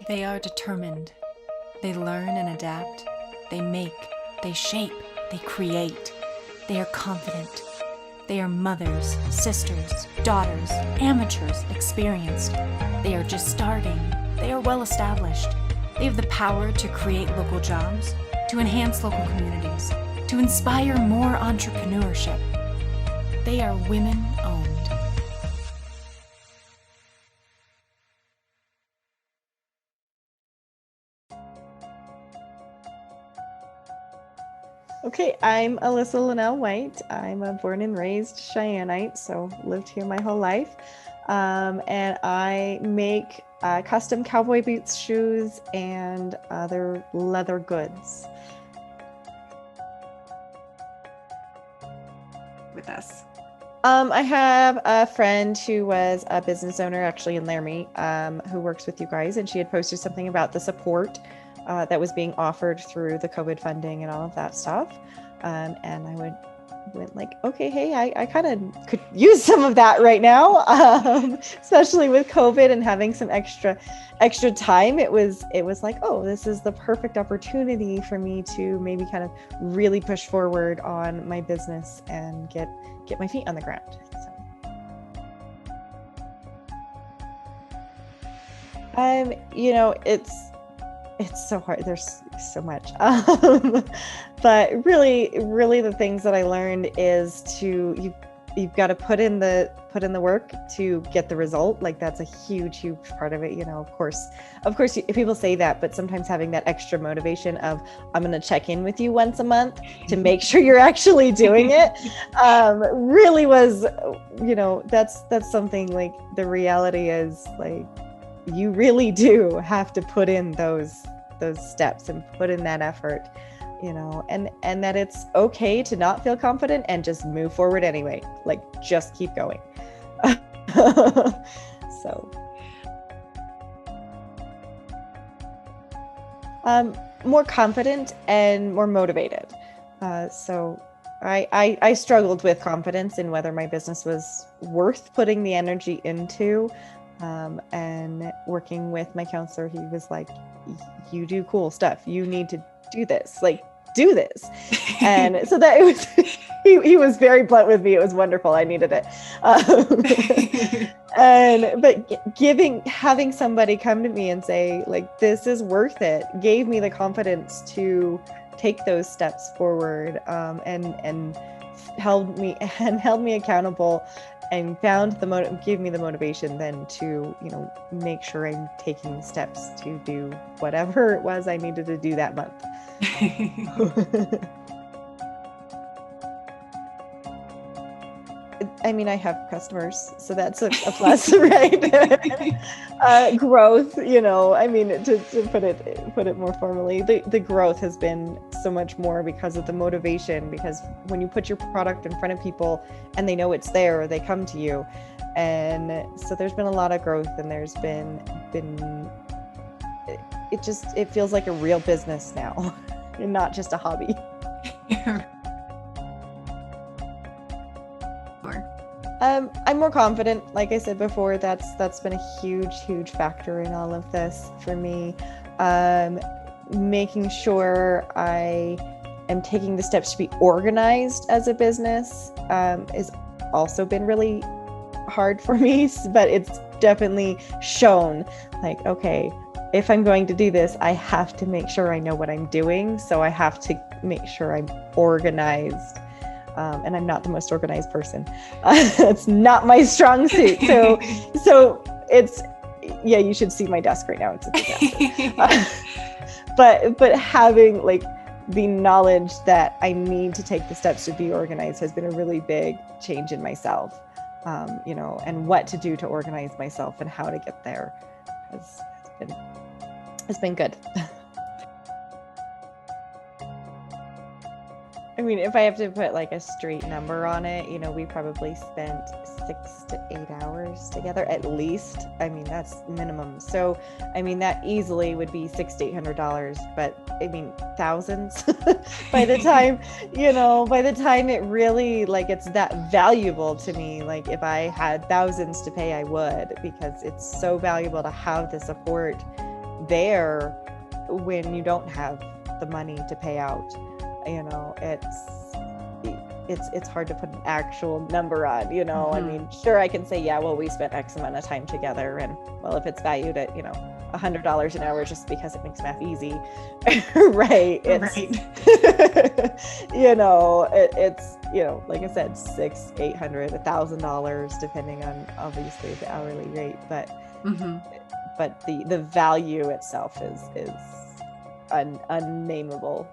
They are determined. They learn and adapt. They make, they shape, they create. They are confident. They are mothers, sisters, daughters, amateurs, experienced. They are just starting. They are well established. They have the power to create local jobs, to enhance local communities, to inspire more entrepreneurship. They are women-owned. Okay, I'm Alyssa Lenell-White. I'm a born and raised Cheyenneite, so lived here my whole life. And I make custom cowboy boots, shoes, and other leather goods. With us. I have a friend who was a business owner actually in Laramie, who works with you guys, and she had posted something about the support that was being offered through the COVID funding and all of that stuff. And I went like, okay, hey, I kind of could use some of that right now, especially with COVID and having some extra time. It was like, oh, this is the perfect opportunity for me to maybe kind of really push forward on my business and get my feet on the ground. So, it's so hard. There's so much. But really the things that I learned is you've got to put in the work to get the result. Like that's a huge part of it. Of course, people say that, but sometimes having that extra motivation of, I'm going to check in with you once a month to make sure you're actually doing it, really was, that's something. Like the reality is, like, you really do have to put in those steps and put in that effort, and that it's okay to not feel confident and just move forward anyway. Like, just keep going. So, more confident and more motivated. So I struggled with confidence in whether my business was worth putting the energy into. And working with my counselor, he was like, you do cool stuff. You need to do this. Like, do this. And so that it was, he was very blunt with me. It was wonderful. I needed it. But having somebody come to me and say, like, this is worth it, gave me the confidence to take those steps forward, and held me accountable, and gave me the motivation then to, make sure I'm taking steps to do whatever it was I needed to do that month. I mean, I have customers, so that's a plus, right? Growth, I mean, to put it more formally, the growth has been so much more because of the motivation, because when you put your product in front of people and they know it's there, they come to you. And so there's been a lot of growth, and there's been it feels like a real business now and not just a hobby. I'm more confident. Like I said before, that's been a huge factor in all of this for me. Making sure I am taking the steps to be organized as a business has also been really hard for me, but it's definitely shown, like, okay, if I'm going to do this, I have to make sure I know what I'm doing. So I have to make sure I'm organized. And I'm not the most organized person. It's not my strong suit. So it's, yeah, you should see my desk right now. It's a disaster. But having, like, the knowledge that I need to take the steps to be organized has been a really big change in myself, and what to do to organize myself and how to get there has been good. I mean, if I have to put like a straight number on it, we probably spent 6 to 8 hours together at least. I mean, that's minimum. So, I mean, that easily would be $600 to $800, but I mean, thousands by the time it really, like, it's that valuable to me. Like, if I had thousands to pay, I would, because it's so valuable to have the support there when you don't have the money to pay out. You know, it's hard to put an actual number on, you know. I mean, sure, I can say, yeah, well, we spent X amount of time together, and well, if it's valued at, you know, $100 an hour just because it makes math easy, right? It's, you know, it's, you know, like I said, $600, $800, $1,000, depending on obviously the hourly rate, but the value itself is unnameable.